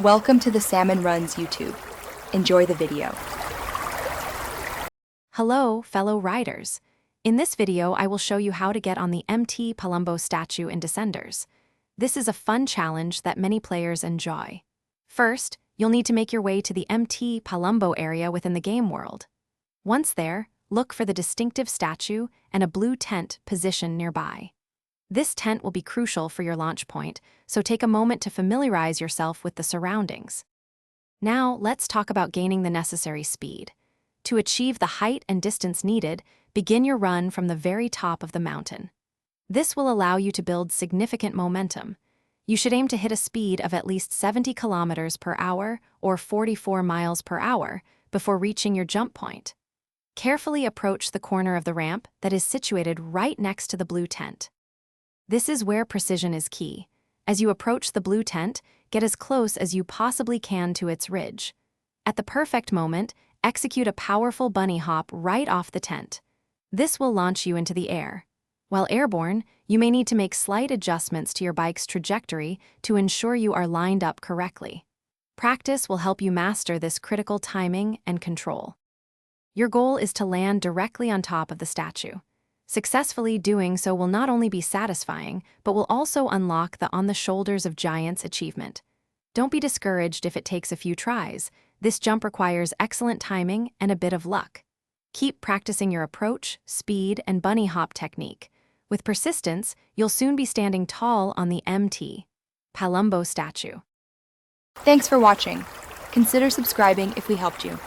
Welcome to the Salmon Runs YouTube. Enjoy the video. Hello, fellow riders. In this video, I will show you how to get on the MT Palumbo statue in Descenders. This is a fun challenge that many players enjoy. First, you'll need to make your way to the MT Palumbo area within the game world. Once there, look for the distinctive statue and a blue tent positioned nearby. This tent will be crucial for your launch point, so take a moment to familiarize yourself with the surroundings. Now, let's talk about gaining the necessary speed. To achieve the height and distance needed, begin your run from the very top of the mountain. This will allow you to build significant momentum. You should aim to hit a speed of at least 70 kilometers per hour or 44 miles per hour before reaching your jump point. Carefully approach the corner of the ramp that is situated right next to the blue tent. This is where precision is key. As you approach the blue tent, get as close as you possibly can to its ridge. At the perfect moment, execute a powerful bunny hop right off the tent. This will launch you into the air. While airborne, you may need to make slight adjustments to your bike's trajectory to ensure you are lined up correctly. Practice will help you master this critical timing and control. Your goal is to land directly on top of the statue. Successfully doing so will not only be satisfying, but will also unlock the On the Shoulders of Giants achievement. Don't be discouraged if it takes a few tries. This jump requires excellent timing and a bit of luck. Keep practicing your approach, speed, and bunny hop technique. With persistence, you'll soon be standing tall on the MT Palumbo statue. Thanks for watching. Consider subscribing if we helped you.